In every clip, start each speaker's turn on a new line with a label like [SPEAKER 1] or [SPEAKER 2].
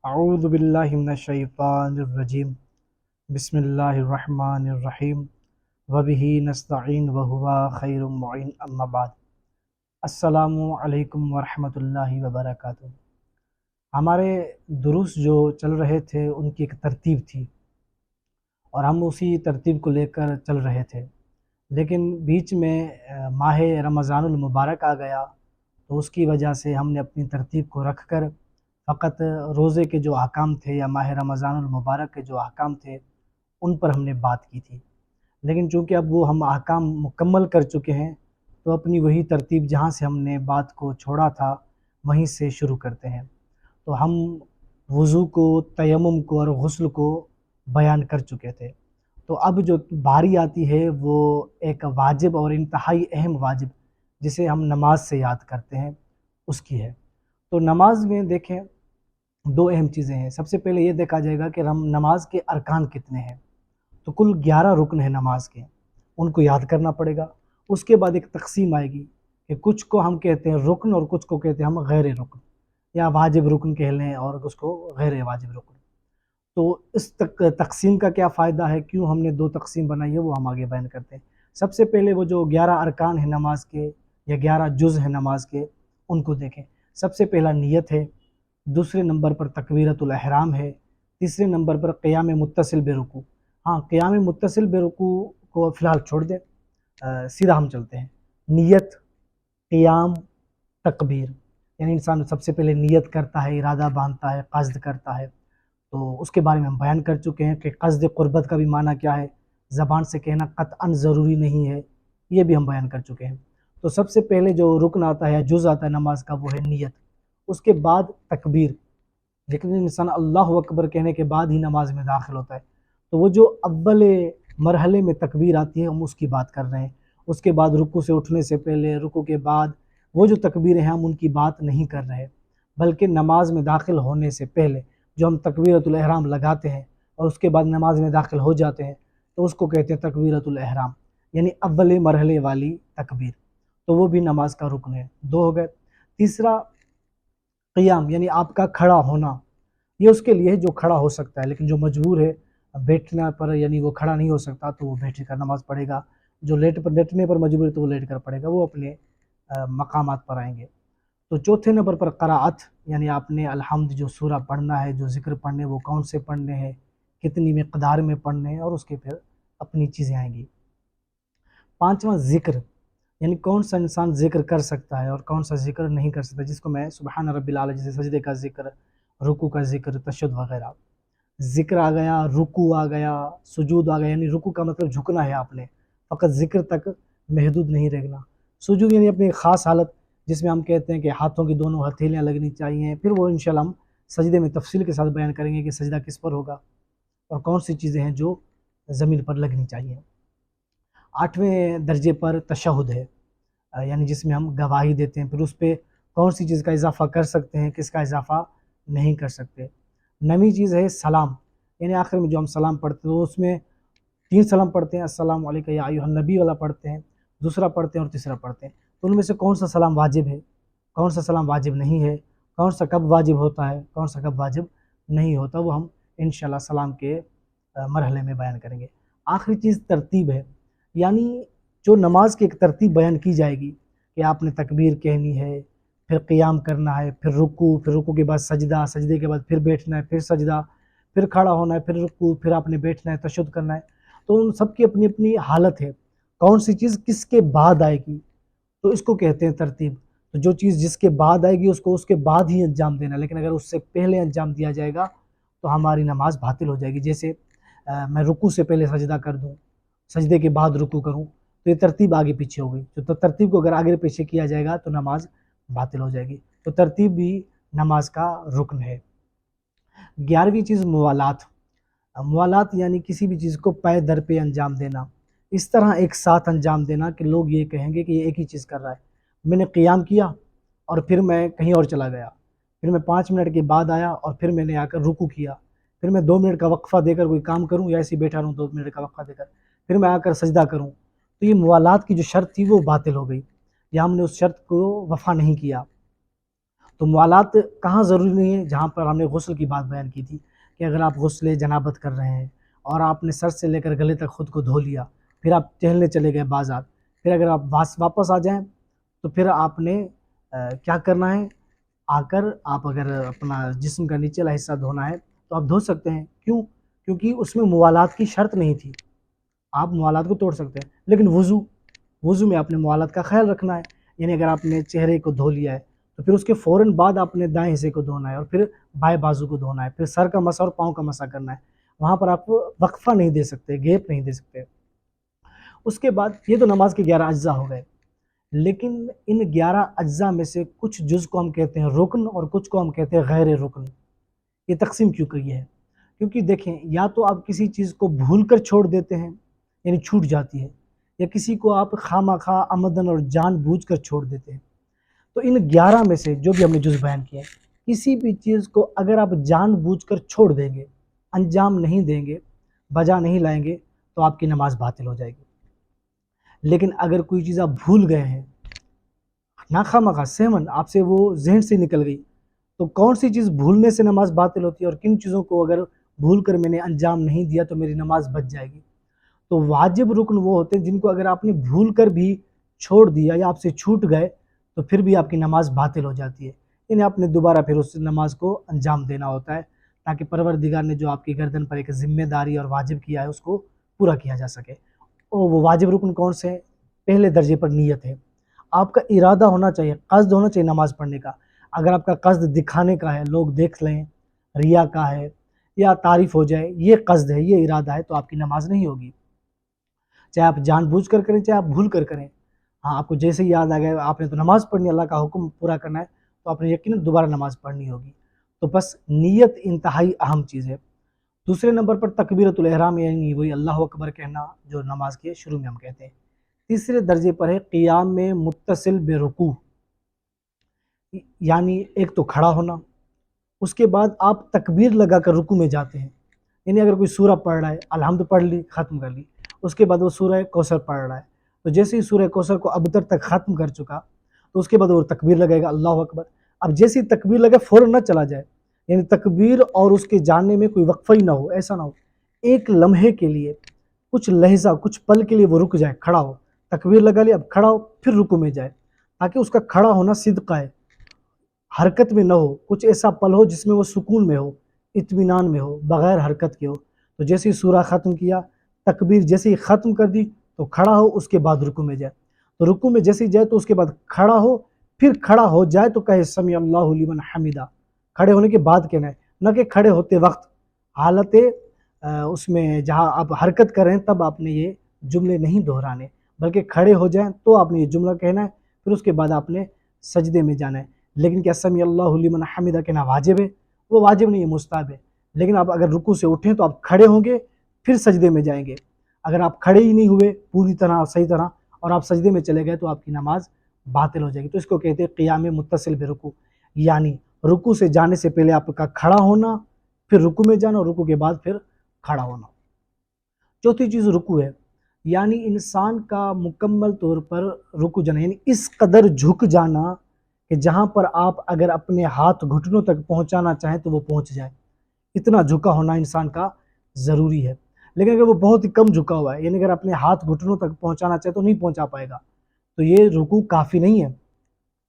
[SPEAKER 1] اعوذ باللہ من الشیطان الرجیم بسم اللہ الرحمن الرحیم وبہ نستعین وہو خیر المعین اما بعد۔ السلام علیکم ورحمۃ اللہ وبرکاتہ۔ ہمارے دروس جو چل رہے تھے ان کی ایک ترتیب تھی اور ہم اسی ترتیب کو لے کر چل رہے تھے، لیکن بیچ میں ماہ رمضان المبارک آ گیا تو اس کی وجہ سے ہم نے اپنی ترتیب کو رکھ کر فقط روزے کے جو احکام تھے یا ماہ رمضان المبارک کے جو احکام تھے ان پر ہم نے بات کی تھی، لیکن چونکہ اب وہ ہم احکام مکمل کر چکے ہیں تو اپنی وہی ترتیب جہاں سے ہم نے بات کو چھوڑا تھا وہیں سے شروع کرتے ہیں۔ تو ہم وضو کو، تیمم کو اور غسل کو بیان کر چکے تھے، تو اب جو باری آتی ہے وہ ایک واجب اور انتہائی اہم واجب جسے ہم نماز سے یاد کرتے ہیں اس کی ہے۔ تو نماز میں دیکھیں دو اہم چیزیں ہیں۔ سب سے پہلے یہ دیکھا جائے گا کہ نماز کے ارکان کتنے ہیں، تو کل 11 رکن ہیں نماز کے، ان کو یاد کرنا پڑے گا۔ اس کے بعد ایک تقسیم آئے گی کہ کچھ کو ہم کہتے ہیں رکن اور کچھ کو کہتے ہیں ہم غیر رکن، یا واجب رکن کہہ لیں اور اس کو غیر واجب رکن۔ تو اس تقسیم کا کیا فائدہ ہے، کیوں ہم نے دو تقسیم بنائی ہے، وہ ہم آگے بیان کرتے ہیں۔ سب سے پہلے وہ جو 11 ارکان ہیں نماز کے یا 11 جز ہیں نماز کے، ان کو دیکھیں۔ سب سے پہلا نیت ہے، دوسرے نمبر پر تکبیرۃ الاحرام ہے، تیسرے نمبر پر قیام متصل بے رکوع۔ ہاں، قیام متصل بے رکوع کو فی الحال چھوڑ دیں، سیدھا ہم چلتے ہیں۔ نیت، قیام، تکبیر، یعنی انسان سب سے پہلے نیت کرتا ہے، ارادہ باندھتا ہے، قصد کرتا ہے، تو اس کے بارے میں ہم بیان کر چکے ہیں کہ قصد قربت کا بھی معنی کیا ہے، زبان سے کہنا قطعاً ضروری نہیں ہے، یہ بھی ہم بیان کر چکے ہیں۔ تو سب سے پہلے جو رکن آتا ہے یا جز آتا ہے نماز کا وہ ہے نیت، اس کے بعد تکبیر، لیکن انسان اللہ اکبر کہنے کے بعد ہی نماز میں داخل ہوتا ہے، تو وہ جو اول مرحلے میں تکبیر آتی ہے ہم اس کی بات کر رہے ہیں۔ اس کے بعد رکوع سے اٹھنے سے پہلے، رکوع کے بعد وہ جو تکبیریں ہیں ہم ان کی بات نہیں کر رہے، بلکہ نماز میں داخل ہونے سے پہلے جو ہم تکبیرۃ الاحرام لگاتے ہیں اور اس کے بعد نماز میں داخل ہو جاتے ہیں تو اس کو کہتے ہیں تکبیرۃ الاحرام، یعنی اول مرحلے والی تکبیر، تو وہ بھی نماز کا رکن ہے۔ دو ہو گئے۔ تیسرا قیام، یعنی آپ کا کھڑا ہونا، یہ اس کے لیے جو کھڑا ہو سکتا ہے، لیکن جو مجبور ہے بیٹھنا پر، یعنی وہ کھڑا نہیں ہو سکتا تو وہ بیٹھ کر نماز پڑھے گا، جو لیٹنے پر مجبور ہے تو وہ لیٹ کر پڑھے گا، وہ اپنے مقامات پر آئیں گے۔ تو چوتھے نمبر پر قراءت، یعنی آپ نے الحمد جو سورہ پڑھنا ہے، جو ذکر پڑھنے وہ کون سے پڑھنے ہیں، کتنی مقدار میں پڑھنے ہیں، اور اس کے پھر اپنی چیزیں آئیں گی۔ پانچواں ذکر، یعنی کون سا انسان ذکر کر سکتا ہے اور کون سا ذکر نہیں کر سکتا، جس کو میں سبحان رب الاعلیٰ، جیسے سجدے کا ذکر، رکوع کا ذکر، تشہد وغیرہ۔ ذکر آ گیا، رکوع آ گیا، سجود آ گیا، یعنی رکوع کا مطلب جھکنا ہے آپ نے، فقط ذکر تک محدود نہیں رہنا۔ سجود یعنی اپنی خاص حالت جس میں ہم کہتے ہیں کہ ہاتھوں کی دونوں ہتھیلیاں لگنی چاہیے، پھر وہ انشاءاللہ ہم سجدے میں تفصیل کے ساتھ بیان کریں گے کہ سجدہ کس پر ہوگا اور کون سی چیزیں ہیں جو زمین پر لگنی چاہیے۔ آٹھویں درجے پر تشہد ہے، یعنی جس میں ہم گواہی دیتے ہیں، پھر اس پہ کون سی چیز کا اضافہ کر سکتے ہیں، کس کا اضافہ نہیں کر سکتے۔ نویں چیز ہے سلام، یعنی آخر میں جو ہم سلام پڑھتے ہیں تو اس میں 3 سلام پڑھتے ہیں، السلام علیکم یا ایھا النبی والا پڑھتے ہیں، دوسرا پڑھتے ہیں اور تیسرا پڑھتے ہیں۔ تو ان میں سے کون سا سلام واجب ہے، کون سا سلام واجب نہیں ہے، کون سا کب واجب ہوتا ہے، کون سا کب واجب نہیں ہوتا، وہ ہم انشاءاللہ سلام کے مرحلے میں بیان کریں گے۔ آخری چیز ترتیب ہے، یعنی جو نماز کی ایک ترتیب بیان کی جائے گی کہ آپ نے تکبیر کہنی ہے، پھر قیام کرنا ہے، پھر رکوع کے بعد سجدہ، سجدے کے بعد پھر بیٹھنا ہے، پھر سجدہ، پھر کھڑا ہونا ہے، پھر رکوع، پھر آپ نے بیٹھنا ہے، تشہد کرنا ہے۔ تو ان سب کی اپنی اپنی حالت ہے، کون سی چیز کس کے بعد آئے گی، تو اس کو کہتے ہیں ترتیب۔ تو جو چیز جس کے بعد آئے گی اس کو اس کے بعد ہی انجام دینا، لیکن اگر اس سے پہلے انجام دیا جائے گا تو ہماری نماز باطل ہو جائے گی۔ جیسے میں رکوع سے پہلے سجدہ کر دوں، سجدے کے بعد رکوع کروں، تو یہ ترتیب آگے پیچھے ہو گئی، تو ترتیب کو اگر آگے پیچھے کیا جائے گا تو نماز باطل ہو جائے گی۔ تو ترتیب بھی نماز کا رکن ہے۔ 11ویں چیز موالات، موالات یعنی کسی بھی چیز کو پے در پہ انجام دینا، اس طرح ایک ساتھ انجام دینا کہ لوگ یہ کہیں گے کہ یہ ایک ہی چیز کر رہا ہے۔ میں نے قیام کیا اور پھر میں کہیں اور چلا گیا، پھر میں 5 منٹ کے بعد آیا اور پھر میں نے آ کر رکوع کیا، پھر میں 2 منٹ کا وقفہ دے کر کوئی کام کروں یا ایسے بیٹھا رہوں 2 منٹ کا وقفہ دے کر، پھر میں آ کر سجدہ کروں، تو یہ موالات کی جو شرط تھی وہ باطل ہو گئی، یا ہم نے اس شرط کو وفا نہیں کیا۔ تو موالات کہاں ضروری نہیں ہے؟ جہاں پر ہم نے غسل کی بات بیان کی تھی کہ اگر آپ غسل جنابت کر رہے ہیں اور آپ نے سر سے لے کر گلے تک خود کو دھو لیا، پھر آپ ٹہلنے چلے گئے بازار، پھر اگر آپ واپس آ جائیں تو پھر آپ نے کیا کرنا ہے؟ آ کر آپ اگر اپنا جسم کا نیچے والا حصہ دھونا ہے تو آپ دھو سکتے ہیں۔ کیوں؟ کیونکہ اس میں موالات کی شرط نہیں تھی، آپ موالات کو توڑ سکتے ہیں۔ لیکن وضو میں آپ نے موالات کا خیال رکھنا ہے، یعنی اگر آپ نے چہرے کو دھو لیا ہے تو پھر اس کے فوراً بعد آپ نے دائیں حصے کو دھونا ہے اور پھر بائیں بازو کو دھونا ہے، پھر سر کا مسح اور پاؤں کا مسح کرنا ہے۔ وہاں پر آپ وقفہ نہیں دے سکتے، گیپ نہیں دے سکتے۔ اس کے بعد یہ تو نماز کے 11 اجزاء ہو گئے، لیکن ان 11 اجزاء میں سے کچھ جز کو ہم کہتے ہیں رکن اور کچھ کو ہم کہتے ہیں غیر رکن۔ یہ تقسیم کیوں کی ہے؟ کیونکہ دیکھیں، یا تو آپ کسی چیز کو بھول کر چھوڑ دیتے ہیں یعنی چھوٹ جاتی ہے، یا کسی کو آپ خواہ عمدن اور جان بوجھ کر چھوڑ دیتے ہیں۔ تو ان 11 میں سے جو بھی ہم نے جز بیان کیا ہے، کسی بھی چیز کو اگر آپ جان بوجھ کر چھوڑ دیں گے، انجام نہیں دیں گے، بجا نہیں لائیں گے، تو آپ کی نماز باطل ہو جائے گی۔ لیکن اگر کوئی چیز آپ بھول گئے ہیں، ناخواہ سہمن آپ سے وہ ذہن سے نکل گئی، تو کون سی چیز بھولنے سے نماز باطل ہوتی ہے اور کن چیزوں کو اگر بھول کر میں نے انجام نہیں دیا تو میری نماز بچ جائے گی؟ تو واجب رکن وہ ہوتے ہیں جن کو اگر آپ نے بھول کر بھی چھوڑ دیا یا آپ سے چھوٹ گئے تو پھر بھی آپ کی نماز باطل ہو جاتی ہے، یعنی آپ نے دوبارہ پھر اس نماز کو انجام دینا ہوتا ہے تاکہ پروردگار نے جو آپ کی گردن پر ایک ذمہ داری اور واجب کیا ہے اس کو پورا کیا جا سکے۔ اور وہ واجب رکن کون سے ہیں؟ پہلے درجے پر نیت ہے، آپ کا ارادہ ہونا چاہیے، قصد ہونا چاہیے نماز پڑھنے کا۔ اگر آپ کا قصد دکھانے کا ہے، لوگ دیکھ لیں، ریا کا ہے یا تعریف ہو جائے، یہ قصد ہے، یہ ارادہ ہے، تو آپ کی نماز نہیں ہوگی، چاہے آپ جان بوجھ کر کریں چاہے آپ بھول کر کریں۔ ہاں، آپ کو جیسے ہی یاد آ گیا آپ نے تو نماز پڑھنی، اللہ کا حکم پورا کرنا ہے، تو آپ نے یقیناً دوبارہ نماز پڑھنی ہوگی۔ تو بس نیت انتہائی اہم چیز ہے۔ دوسرے نمبر پر تکبیرۃ الاحرام، یعنی وہی اللہ اکبر کہنا جو نماز کے شروع میں ہم کہتے ہیں۔ تیسرے درجے پر ہے قیام میں متصل برکوع، یعنی ایک تو کھڑا ہونا، اس کے بعد آپ تکبیر لگا کر رکوع میں جاتے ہیں، یعنی اگر کوئی سورہ پڑھ رہا ہے، الحمد پڑھ لی، ختم کر لی، اس کے بعد وہ سورہ کوثر پڑھ رہا ہے، تو جیسے ہی سورہ کوثر کو ابتر تک ختم کر چکا تو اس کے بعد وہ تکبیر لگائے گا اللہ اکبر۔ اب جیسی تکبیر لگے فوراً نہ چلا جائے، یعنی تکبیر اور اس کے جانے میں کوئی وقفہ ہی نہ ہو، ایسا نہ ہو ایک لمحے کے لیے، کچھ لحظہ، کچھ پل کے لیے وہ رک جائے، کھڑا ہو، تکبیر لگا لی، اب کھڑا ہو، پھر رکوع میں جائے، تاکہ اس کا کھڑا ہونا صدقہ ہے، حرکت میں نہ ہو، کچھ ایسا پل ہو جس میں وہ سکون میں ہو، اطمینان میں ہو، بغیر حرکت کے ہو۔ تو جیسے ہی سورہ ختم کیا، تکبیر جیسے ہی ختم کر دی تو کھڑا ہو، اس کے بعد رکوع میں جائے، تو رکوع میں جیسے ہی جائے تو اس کے بعد کھڑا ہو، پھر کھڑا ہو جائے تو کہے سمیع اللہ لمن حمیدہ، کھڑے ہونے کے بعد کہنا ہے، نہ کہ کھڑے ہوتے وقت، حالت اس میں جہاں آپ حرکت کر رہے ہیں تب آپ نے یہ جملے نہیں دہرانے، بلکہ کھڑے ہو جائیں تو آپ نے یہ جملہ کہنا ہے، پھر اس کے بعد آپ نے سجدے میں جانا ہے۔ لیکن کیا سمیع اللہ لمن حمیدہ کہنا واجب ہے؟ وہ واجب نہیں ہے، مستحب ہے۔ لیکن آپ اگر رکوع سے اٹھیں تو آپ کھڑے ہوں گے، پھر سجدے میں جائیں گے۔ اگر آپ کھڑے ہی نہیں ہوئے پوری طرح صحیح طرح اور آپ سجدے میں چلے گئے تو آپ کی نماز باطل ہو جائے گی۔ تو اس کو کہتے ہیں قیام متصل برکوع، یعنی رکوع سے جانے سے پہلے آپ کا کھڑا ہونا، پھر رکوع میں جانا اور رکوع کے بعد پھر کھڑا ہونا۔ چوتھی چیز رکوع ہے، یعنی انسان کا مکمل طور پر رکوع جانا، یعنی اس قدر جھک جانا کہ جہاں پر آپ اگر اپنے ہاتھ گھٹنوں تک پہنچانا چاہیں تو وہ پہنچ جائے، اتنا جھکا ہونا انسان کا ضروری ہے۔ لیکن اگر وہ بہت ہی کم جھکا ہوا ہے، یعنی اگر اپنے ہاتھ گھٹنوں تک پہنچانا چاہے تو نہیں پہنچا پائے گا، تو یہ رکوع کافی نہیں ہے۔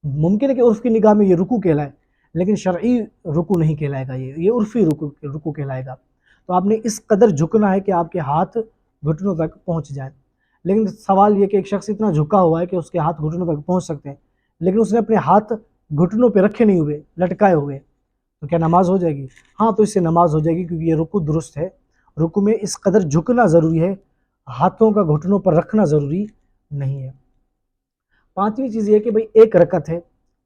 [SPEAKER 1] ممکن ہے کہ عرف کی نگاہ میں یہ رکوع کہلائے، لیکن شرعی رکوع نہیں کہلائے گا، یہ عرفی رکوع کہلائے گا۔ تو آپ نے اس قدر جھکنا ہے کہ آپ کے ہاتھ گھٹنوں تک پہنچ جائیں۔ لیکن سوال یہ کہ ایک شخص اتنا جھکا ہوا ہے کہ اس کے ہاتھ گھٹنوں تک پہنچ سکتے ہیں، لیکن اس نے اپنے ہاتھ گھٹنوں پہ رکھے نہیں ہوئے، لٹکائے ہوئے، تو کیا نماز ہو جائے گی؟ ہاں، تو اس سے نماز ہو جائے گی، کیونکہ یہ رکوع درست ہے۔ رکوع میں اس قدر جھکنا ضروری ہے، ہاتھوں کا گھٹنوں پر رکھنا ضروری نہیں ہے۔ پانچویں چیز یہ کہ بھئی ایک رکعت ہے،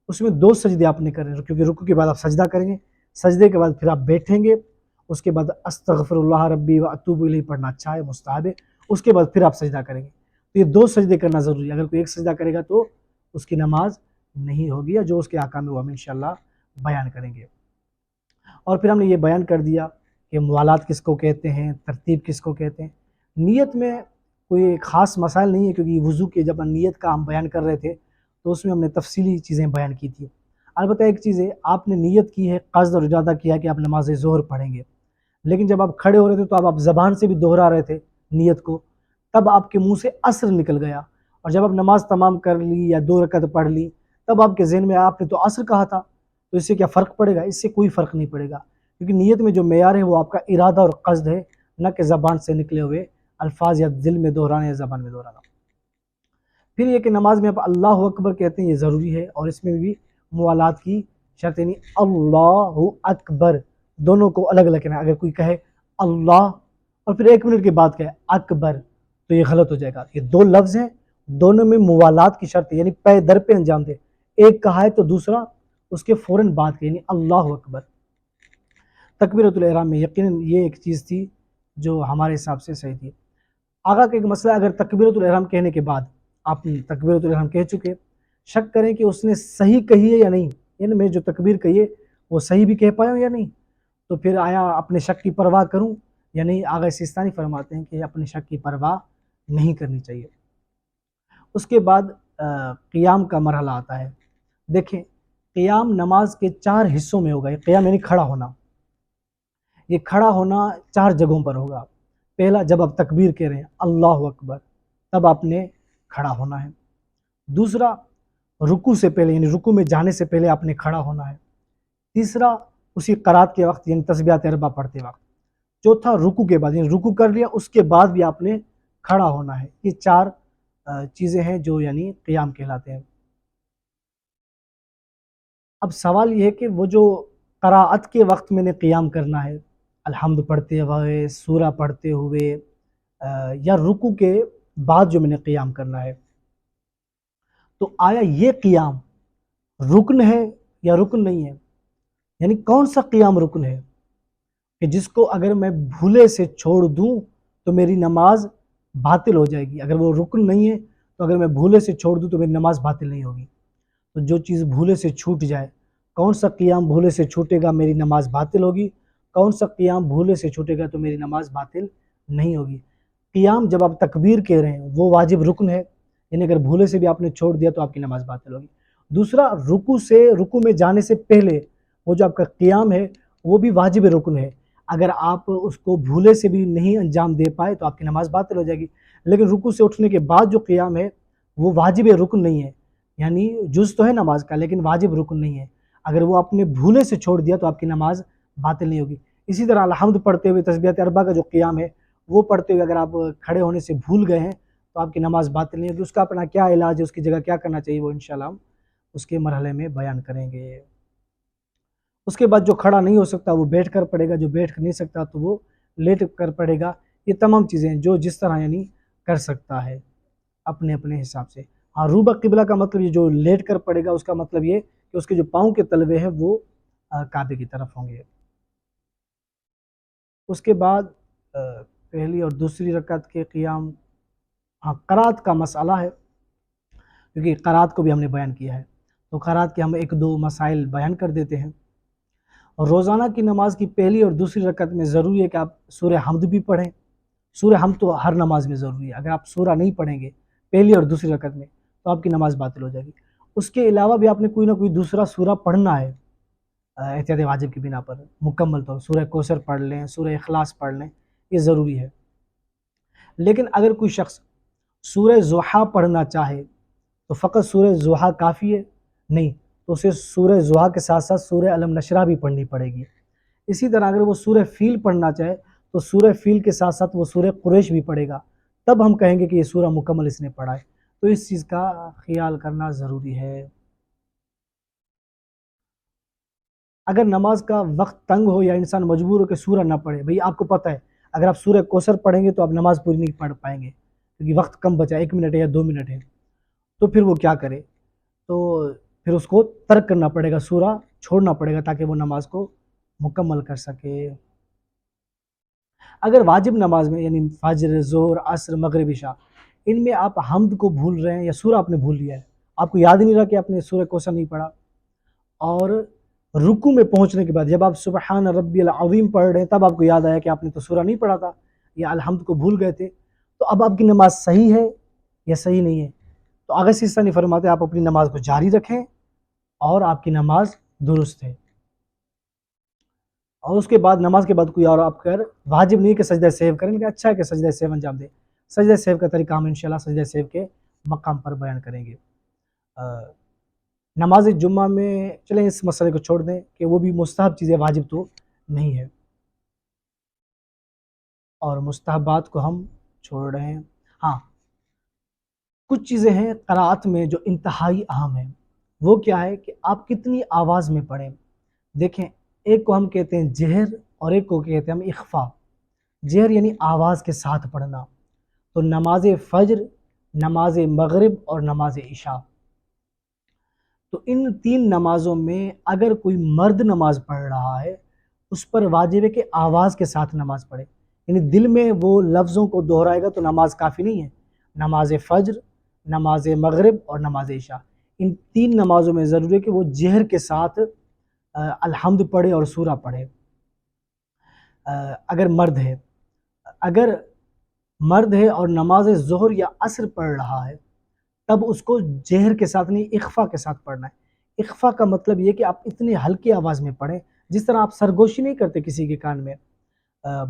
[SPEAKER 1] اس میں 2 سجدے آپ نے کریں، کیونکہ رکوع کے بعد آپ سجدہ کریں گے، سجدے کے بعد پھر آپ بیٹھیں گے، اس کے بعد استغفر اللہ ربی و اتوب الیہ پڑھنا اچھا ہے، مستحب ہے، اس کے بعد پھر آپ سجدہ کریں گے۔ تو یہ 2 سجدے کرنا ضروری ہے، اگر کوئی ایک سجدہ کرے گا تو اس کی نماز نہیں ہوگی، یا جو اس کے احکام ہے وہ ہم انشاءاللہ بیان کریں گے۔ اور پھر ہم نے یہ بیان کر دیا کہ موالات کس کو کہتے ہیں، ترتیب کس کو کہتے ہیں۔ نیت میں کوئی خاص مسائل نہیں ہے، کیونکہ وضو کے جب نیت کا ہم بیان کر رہے تھے تو اس میں ہم نے تفصیلی چیزیں بیان کی تھی۔ البتہ ایک چیز ہے، آپ نے نیت کی ہے، قصد اور ارادہ کیا ہے کہ آپ نماز ظہر پڑھیں گے، لیکن جب آپ کھڑے ہو رہے تھے تو آپ زبان سے بھی دہرا رہے تھے نیت کو، تب آپ کے منہ سے عصر نکل گیا، اور جب آپ نماز تمام کر لی یا 2 رکعت پڑھ لی تب آپ کے ذہن میں آپ نے تو عصر کہا تھا، تو اس سے کیا فرق پڑے گا؟ اس سے کوئی فرق نہیں پڑے گا، کیونکہ نیت میں جو معیار ہے وہ آپ کا ارادہ اور قصد ہے، نہ کہ زبان سے نکلے ہوئے الفاظ یا دل میں دہرانا یا زبان میں دہرانا۔ پھر یہ کہ نماز میں آپ اللہ اکبر کہتے ہیں، یہ ضروری ہے، اور اس میں بھی موالات کی شرط، یعنی اللہ اکبر دونوں کو الگ الگ کہنا ہے۔ اگر کوئی کہے اللہ اور پھر 1 منٹ کے بعد کہے اکبر تو یہ غلط ہو جائے گا۔ یہ 2 لفظ ہیں، دونوں میں موالات کی شرط ہے، یعنی پے در پہ انجام دے، ایک کہا ہے تو دوسرا اس کے فوراً بعد کہ، یعنی اللہ اکبر۔ تکبیرۃ الاحرام میں یقیناً یہ ایک چیز تھی جو ہمارے حساب سے صحیح تھی۔ آگا کا ایک مسئلہ، اگر تکبیرۃ الاحرام کہنے کے بعد آپ تکبیرۃ الاحرام کہہ چکے، شک کریں کہ اس نے صحیح کہی ہے یا نہیں، یعنی میں جو تکبیر کہی ہے وہ صحیح بھی کہہ پایا ہوں یا نہیں، تو پھر آیا اپنے شک کی پرواہ کروں یا نہیں؟ آغا سیستانی فرماتے ہیں کہ اپنے شک کی پرواہ نہیں کرنی چاہیے۔ اس کے بعد قیام کا مرحلہ آتا ہے۔ دیکھیں، قیام نماز کے 4 حصوں میں ہوگا۔ یہ قیام یعنی کھڑا ہونا، یہ کھڑا ہونا 4 جگہوں پر ہوگا۔ پہلا، جب آپ تکبیر کہہ رہے ہیں اللہ اکبر، تب آپ نے کھڑا ہونا ہے۔ دوسرا، رکوع سے پہلے، یعنی رکوع میں جانے سے پہلے آپ نے کھڑا ہونا ہے۔ تیسرا، اسی قرات کے وقت، یعنی تسبیحات 4 پڑھتے وقت۔ چوتھا، رکوع کے بعد، یعنی رکوع کر لیا اس کے بعد بھی آپ نے کھڑا ہونا ہے۔ یہ 4 چیزیں ہیں جو یعنی قیام کہلاتے ہیں۔ اب سوال یہ ہے کہ وہ جو قراءت کے وقت میں نے قیام کرنا ہے، الحمد پڑھتے ہوئے، سورہ پڑھتے ہوئے، یا رکوع کے بعد جو میں نے قیام کرنا ہے، تو آیا یہ قیام رکن ہے یا رکن نہیں ہے؟ یعنی کون سا قیام رکن ہے کہ جس کو اگر میں بھولے سے چھوڑ دوں تو میری نماز باطل ہو جائے گی؟ اگر وہ رکن نہیں ہے تو اگر میں بھولے سے چھوڑ دوں تو میری نماز باطل نہیں ہوگی۔ تو جو چیز بھولے سے چھوٹ جائے، کون سا قیام بھولے سے چھوٹے گا میری نماز باطل ہوگی، کون سا قیام بھولے سے چھوٹے گا تو میری نماز باطل نہیں ہوگی؟ قیام جب آپ تکبیر کہہ رہے ہیں وہ واجب رکن ہے، یعنی اگر بھولے سے بھی آپ نے چھوڑ دیا تو آپ کی نماز باطل ہوگی۔ دوسرا، رکوع میں جانے سے پہلے وہ جو آپ کا قیام ہے وہ بھی واجب رکن ہے، اگر آپ اس کو بھولے سے بھی نہیں انجام دے پائے تو آپ کی نماز باطل ہو جائے گی۔ لیکن رکوع سے اٹھنے کے بعد جو قیام ہے وہ واجب رکن نہیں ہے، یعنی جز تو ہے نماز کا لیکن واجب رکن نہیں ہے، اگر وہ آپ نے بھولے سے چھوڑ دیا تو آپ کی نماز باطل نہیں ہوگی۔ اسی طرح الحمد پڑھتے ہوئے، تسبیحات 4 کا جو قیام ہے وہ پڑھتے ہوئے اگر آپ کھڑے ہونے سے بھول گئے ہیں تو آپ کی نماز باطل نہیں ہوگی۔ اس کا اپنا کیا علاج ہے، اس کی جگہ کیا کرنا چاہیے، وہ انشاءاللہ ہم اس کے مرحلے میں بیان کریں گے۔ اس کے بعد جو کھڑا نہیں ہو سکتا وہ بیٹھ کر پڑھے گا، جو بیٹھ نہیں سکتا تو وہ لیٹ کر پڑھے گا۔ یہ تمام چیزیں ہیں جو جس طرح یعنی کر سکتا ہے اپنے اپنے حساب سے۔ ہاں، روبہ قبلہ کا مطلب یہ جو لیٹ کر پڑھے گا اس کا مطلب یہ کہ اس کے جو پاؤں کے تلوے ہیں وہ کعبے کی طرف ہوں گے۔ اس کے بعد پہلی اور دوسری رکعت کے قیام، ہاں قرات کا مسئلہ ہے، کیونکہ قرات کو بھی ہم نے بیان کیا ہے، تو قرات کے ہم 1-2 مسائل بیان کر دیتے ہیں۔ اور روزانہ کی نماز کی پہلی اور دوسری رکعت میں ضروری ہے کہ آپ سورہ حمد بھی پڑھیں۔ سورہ حمد تو ہر نماز میں ضروری ہے، اگر آپ سورہ نہیں پڑھیں گے پہلی اور دوسری رکعت میں تو آپ کی نماز باطل ہو جائے گی۔ اس کے علاوہ بھی آپ نے کوئی نہ کوئی دوسرا سورہ پڑھنا ہے احتیاط واجب کی بنا پر، مکمل طور سورہ کوثر پڑھ لیں، سورہ اخلاص پڑھ لیں، یہ ضروری ہے۔ لیکن اگر کوئی شخص سورہ ضحیٰ پڑھنا چاہے تو فقط سورہ ضحیٰ کافی ہے؟ نہیں، تو اسے سورہ ضحیٰ کے ساتھ ساتھ سورہ الم نشرح بھی پڑھنی پڑے گی۔ اسی طرح اگر وہ سورہ فیل پڑھنا چاہے تو سورہ فیل کے ساتھ ساتھ وہ سورہ قریش بھی پڑھے گا، تب ہم کہیں گے کہ یہ سورہ مکمل اس نے پڑھا ہے۔ تو اس چیز کا خیال کرنا ضروری ہے۔ اگر نماز کا وقت تنگ ہو یا انسان مجبور ہو کہ سورہ نہ پڑھے، بھئی آپ کو پتہ ہے اگر آپ سورہ کوثر پڑھیں گے تو آپ نماز پوری نہیں پڑھ پائیں گے کیونکہ وقت کم بچا، 1 منٹ ہے یا 2 منٹ ہے، تو پھر وہ کیا کرے؟ تو پھر اس کو ترک کرنا پڑے گا، سورہ چھوڑنا پڑے گا تاکہ وہ نماز کو مکمل کر سکے۔ اگر واجب نماز میں یعنی فجر، ظہر، عصر، مغرب، عشاء، ان میں آپ حمد کو بھول رہے ہیں یا سورہ آپ نے بھول لیا ہے، آپ کو یاد ہی نہیں رہا کہ آپ نے سورہ کوثر نہیں پڑھا، اور رکوع میں پہنچنے کے بعد جب آپ سبحان ربی العظیم پڑھ رہے ہیں تب آپ کو یاد آیا کہ آپ نے تو سورہ نہیں پڑھا تھا یا الحمد کو بھول گئے تھے، تو اب آپ کی نماز صحیح ہے یا صحیح نہیں ہے؟ تو آغا سیستانی فرماتے ہیں آپ اپنی نماز کو جاری رکھیں اور آپ کی نماز درست ہے۔ اور اس کے بعد نماز کے بعد کوئی اور آپ کر واجب نہیں کہ سجدہ سہو کریں، لیکن اچھا ہے کہ سجدہ سہو انجام دیں۔ سجدہ سہو کا طریقہ ہم انشاءاللہ سجدہ سہو کے مقام پر بیان کریں گے۔ نماز جمعہ میں چلیں اس مسئلے کو چھوڑ دیں کہ وہ بھی مستحب چیزیں، واجب تو نہیں ہے، اور مستحبات کو ہم چھوڑ رہے ہیں۔ ہاں، کچھ چیزیں ہیں قرأت میں جو انتہائی اہم ہیں، وہ کیا ہے کہ آپ کتنی آواز میں پڑھیں۔ دیکھیں، ایک کو ہم کہتے ہیں جہر اور ایک کو کہتے ہیں ہم اخفا۔ جہر یعنی آواز کے ساتھ پڑھنا، تو نماز فجر، نماز مغرب اور نماز عشاء، تو ان تین نمازوں میں اگر کوئی مرد نماز پڑھ رہا ہے اس پر واجب ہے کہ آواز کے ساتھ نماز پڑھے، یعنی دل میں وہ لفظوں کو دہرائے گا تو نماز کافی نہیں ہے۔ نماز فجر، نماز مغرب اور نماز عشاء، ان تین نمازوں میں ضروری ہے کہ وہ جہر کے ساتھ الحمد پڑھے اور سورہ پڑھے اگر مرد ہے۔ اگر مرد ہے اور نماز ظہر یا عصر پڑھ رہا ہے تب اس کو جہر کے ساتھ نہیں، اخفا کے ساتھ پڑھنا ہے۔ اخفا کا مطلب یہ کہ آپ اتنی ہلکی آواز میں پڑھیں، جس طرح آپ سرگوشی نہیں کرتے کسی کے کان میں،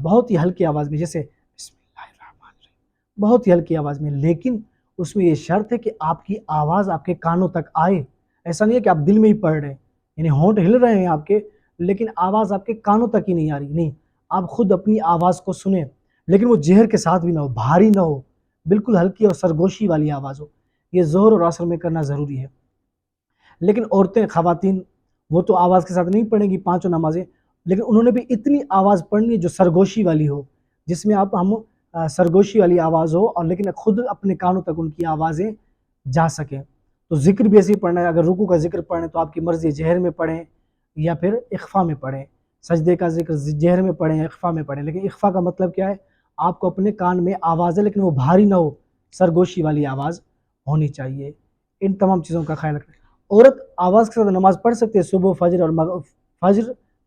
[SPEAKER 1] بہت ہی ہلکی آواز میں، جیسے بسم اللہ الرحمن الرحیم، بہت ہی ہلکی آواز میں، لیکن اس میں یہ شرط ہے کہ آپ کی آواز آپ کے کانوں تک آئے۔ ایسا نہیں ہے کہ آپ دل میں ہی پڑھ رہے ہیں، یعنی ہونٹ ہل رہے ہیں آپ کے، لیکن آواز آپ کے کانوں تک ہی نہیں آ رہی، نہیں، آپ خود اپنی آواز کو سنیں، لیکن وہ جہر کے ساتھ بھی نہ ہو، بھاری نہ ہو، بالکل ہلکی اور سرگوشی والی آواز ہو۔ یہ ظہر اور عصر میں کرنا ضروری ہے۔ لیکن عورتیں، خواتین، وہ تو آواز کے ساتھ نہیں پڑھیں گی پانچوں نمازیں، لیکن انہوں نے بھی اتنی آواز پڑھنی ہے جو سرگوشی والی ہو، جس میں ہم سرگوشی والی آواز ہو اور لیکن خود اپنے کانوں تک ان کی آوازیں جا سکیں۔ تو ذکر بھی ایسے ہی پڑھنا ہے، اگر رکوع کا ذکر پڑھیں تو آپ کی مرضی جہر میں پڑھیں یا پھر اخفا میں پڑھیں، سجدے کا ذکر جہر میں پڑھیں یا اخفا میں پڑھیں، لیکن اخفا کا مطلب کیا ہے؟ آپ کو اپنے کان میں آواز ہے لیکن وہ بھاری نہ ہو، سرگوشی والی آواز ہونی چاہیے۔ ان تمام چیزوں کا خیال رکھیں۔ عورت آواز کے ساتھ نماز پڑھ سکتے ہیں، صبح، فجر اور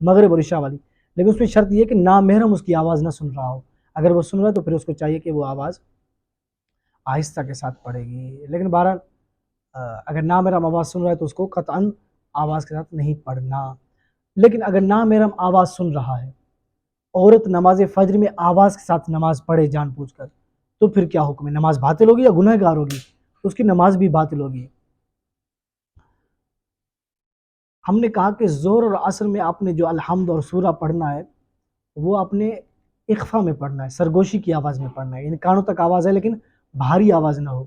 [SPEAKER 1] مغرب اور عشاء والی، لیکن اس میں شرط یہ کہ نامحرم اس کی آواز نہ سن رہا ہو۔ اگر وہ سن رہا ہے تو پھر اس کو چاہیے کہ وہ آواز آہستہ کے ساتھ پڑھے گی، لیکن بہرحال اگر نامحرم آواز سن رہا ہے تو اس کو قطعاً آواز کے ساتھ نہیں پڑھنا۔ لیکن اگر نامحرم آواز سن رہا ہے، عورت نماز فجر میں آواز کے ساتھ نماز پڑھے جان بوجھ کر، تو پھر کیا حکم ہے؟ نماز باطل ہوگی یا گناہ گار ہوگی؟ اس کی نماز بھی باطل ہوگی۔ ہم نے کہا کہ ظہر اور عصر میں آپ نے جو الحمد اور سورہ پڑھنا ہے وہ آپ نے اخفا میں پڑھنا ہے، سرگوشی کی آواز میں پڑھنا ہے، یعنی کانوں تک آواز ہے لیکن بھاری آواز نہ ہو۔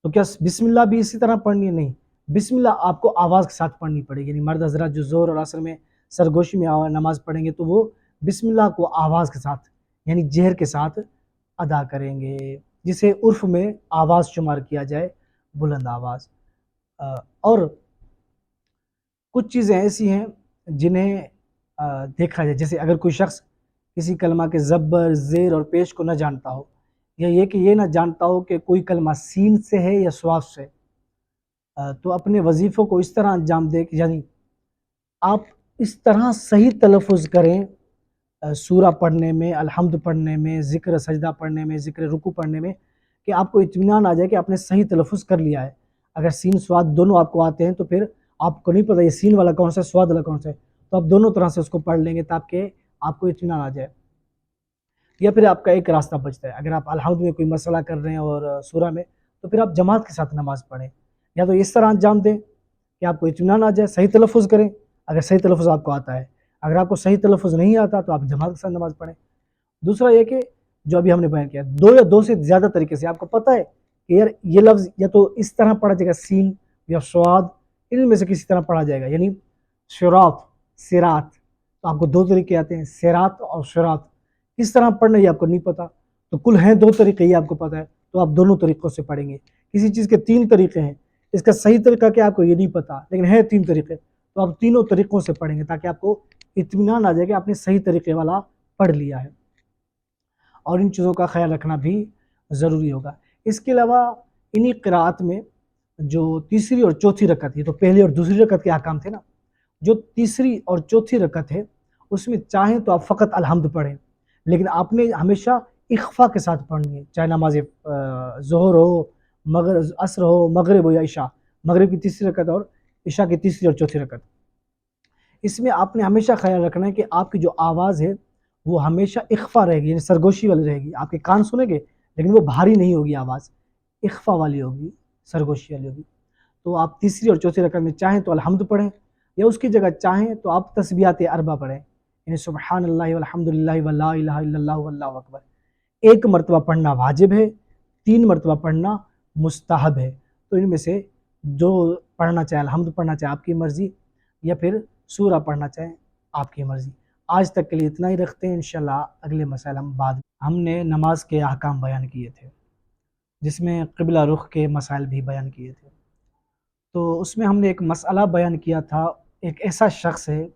[SPEAKER 1] تو کیا بسم اللہ بھی اسی طرح پڑھنی ہے؟ نہیں، بسم اللہ آپ کو آواز کے ساتھ پڑھنی پڑے گی، یعنی مرد حضرات جو ظہر اور عصر میں سرگوشی میں نماز پڑھیں گے تو وہ بسم اللہ کو آواز کے ساتھ، یعنی جہر کے ساتھ ادا کریں گے، جسے عرف میں آواز شمار کیا جائے، بلند آواز۔ اور کچھ چیزیں ایسی ہیں جنہیں دیکھا جائے، جیسے اگر کوئی شخص کسی کلمہ کے زبر، زیر اور پیش کو نہ جانتا ہو، یا یہ کہ یہ نہ جانتا ہو کہ کوئی کلمہ سین سے ہے یا صاد سے، تو اپنے وظیفوں کو اس طرح انجام دے کہ یعنی آپ اس طرح صحیح تلفظ کریں سورہ پڑھنے میں، الحمد پڑھنے میں، ذکر سجدہ پڑھنے میں، ذکر رکوع پڑھنے میں، کہ آپ کو اطمینان آ جائے کہ آپ نے صحیح تلفظ کر لیا ہے۔ اگر سین صاد دونوں آپ کو آتے ہیں تو پھر آپ کو نہیں پتہ یہ سین والا کون سا ہے، صاد والا کون سا ہے، تو آپ دونوں طرح سے اس کو پڑھ لیں گے تاکہ آپ کو اطمینان آ جائے۔ یا پھر آپ کا ایک راستہ بچتا ہے، اگر آپ الحمد میں کوئی مسئلہ کر رہے ہیں اور سورہ میں، تو پھر آپ جماعت کے ساتھ نماز پڑھیں، یا تو اس طرح انجام دیں کہ آپ کو اطمینان آ جائے، صحیح تلفظ کریں اگر صحیح تلفظ آپ کو آتا ہے، اگر آپ کو صحیح تلفظ نہیں آتا تو آپ جماعت کے ساتھ نماز پڑھیں۔ دوسرا یہ کہ جو ابھی ہم نے بیان کیا، دو یا دو سے زیادہ طریقے سے آپ کو پتہ ہے کہ یار یہ لفظ یا تو اس طرح پڑھا جائے گا، سین یا صاد، ان میں سے کسی طرح پڑھا جائے گا، یعنی شراط، سرات، تو آپ کو دو طریقے آتے ہیں، سرات اور شراط، کس طرح پڑھنا یہ آپ کو نہیں پتہ، تو کل ہیں دو طریقے یہ آپ کو پتہ ہے، تو آپ دونوں طریقوں سے پڑھیں گے۔ کسی چیز کے تین طریقے ہیں، اس کا صحیح طریقہ کیا آپ کو یہ نہیں پتہ، لیکن ہے تین طریقے، تو آپ تینوں طریقوں سے پڑھیں گے تاکہ آپ کو اطمینان آ جائے کہ آپ نے صحیح طریقے والا پڑھ لیا ہے، اور ان چیزوں کا خیال رکھنا بھی ضروری ہوگا۔ اس کے علاوہ انہی قراءت میں جو تیسری اور چوتھی رکعت ہے، تو پہلی اور دوسری رکعت کے احکام تھے نا، جو تیسری اور چوتھی رکعت ہے اس میں چاہیں تو آپ فقط الحمد پڑھیں، لیکن آپ نے ہمیشہ اخفا کے ساتھ پڑھنی ہے، چاہے نماز ظہر ہو، عصر ہو، مغرب ہو یا عشاء، مغرب کی تیسری رکعت اور عشاء کی تیسری اور چوتھی رکعت۔ اس میں آپ نے ہمیشہ خیال رکھنا ہے کہ آپ کی جو آواز ہے وہ ہمیشہ اخفا رہے گی، یعنی سرگوشی والی رہے گی، آپ کے کان سنیں گے لیکن وہ بھاری نہیں ہوگی، آواز اخفا والی ہوگی، سرگوشی والی ہوگی۔ تو آپ تیسری اور چوتھی رکعت میں چاہیں تو الحمد پڑھیں، یا اس کی جگہ چاہیں تو آپ تسبیحات اربع پڑھیں، یعنی سبحان اللہ والحمد للہ ولا الہ الا اللہ واللہ اکبر۔ ایک مرتبہ پڑھنا واجب ہے، 3 مرتبہ پڑھنا مستحب ہے۔ تو ان میں سے جو پڑھنا چاہے، الحمد پڑھنا چاہے آپ کی مرضی، یا پھر سورہ پڑھنا چاہیں آپ کی مرضی۔ آج تک کے لیے اتنا ہی رکھتے ہیں، انشاءاللہ اگلے مسائل ہم نے نماز کے احکام بیان کیے تھے، جس میں قبلہ رخ کے مسائل بھی بیان کیے تھے۔ تو اس میں ہم نے ایک مسئلہ بیان کیا تھا، ایک ایسا شخص ہے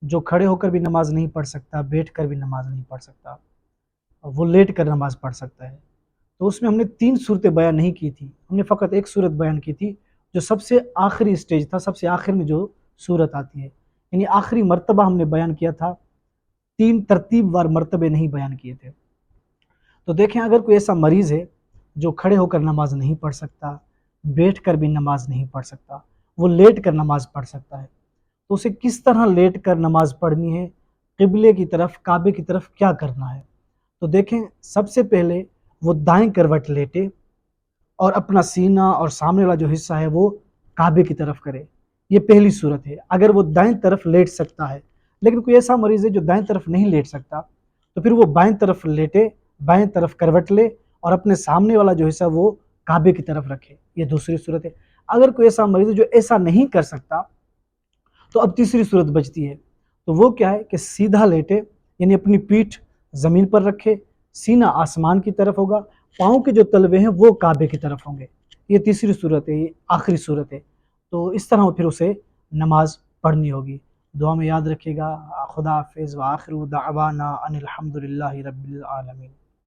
[SPEAKER 1] جو کھڑے ہو کر بھی نماز نہیں پڑھ سکتا، بیٹھ کر بھی نماز نہیں پڑھ سکتا، وہ لیٹ کر نماز پڑھ سکتا ہے۔ تو اس میں ہم نے 3 صورتیں بیان نہیں کی تھی، ہم نے فقط ایک صورت بیان کی تھی جو سب سے آخری سٹیج تھا، سب سے آخر میں جو صورت آتی ہے، یعنی آخری مرتبہ ہم نے بیان کیا تھا، 3 ترتیب وار مرتبے نہیں بیان کیے تھے۔ تو دیکھیں اگر کوئی ایسا مریض ہے جو کھڑے ہو کر نماز نہیں پڑھ سکتا، بیٹھ کر بھی نماز نہیں پڑھ سکتا، وہ لیٹ کر نماز پڑھ سکتا ہے، تو اسے کس طرح لیٹ کر نماز پڑھنی ہے، قبلے کی طرف، کعبے کی طرف کیا کرنا ہے؟ تو دیکھیں سب سے پہلے وہ دائیں کروٹ لیٹے اور اپنا سینہ اور سامنے والا جو حصہ ہے وہ کعبے کی طرف کرے، یہ پہلی صورت ہے۔ اگر وہ دائیں طرف لیٹ سکتا ہے، لیکن کوئی ایسا مریض ہے جو دائیں طرف نہیں لیٹ سکتا، تو پھر وہ بائیں طرف لیٹے، بائیں طرف کروٹ لے اور اپنے سامنے والا جو حصہ وہ کعبے کی طرف رکھے، یہ دوسری صورت ہے۔ اگر کوئی ایسا مریض ہے جو ایسا نہیں کر سکتا، تو اب تیسری صورت بچتی ہے، تو وہ کیا ہے کہ سیدھا لیٹے، یعنی اپنی پیٹھ زمین پر رکھے، سینہ آسمان کی طرف ہوگا، پاؤں کے جو تلوے ہیں وہ کعبے کی طرف ہوں گے، یہ تیسری صورت ہے، یہ آخری صورت ہے۔ تو اس طرح پھر اسے نماز پڑھنی ہوگی۔ دعا میں یاد رکھیے گا۔ خدا حافظ، وآخر دعوانا ان الحمد للہ رب العالمین۔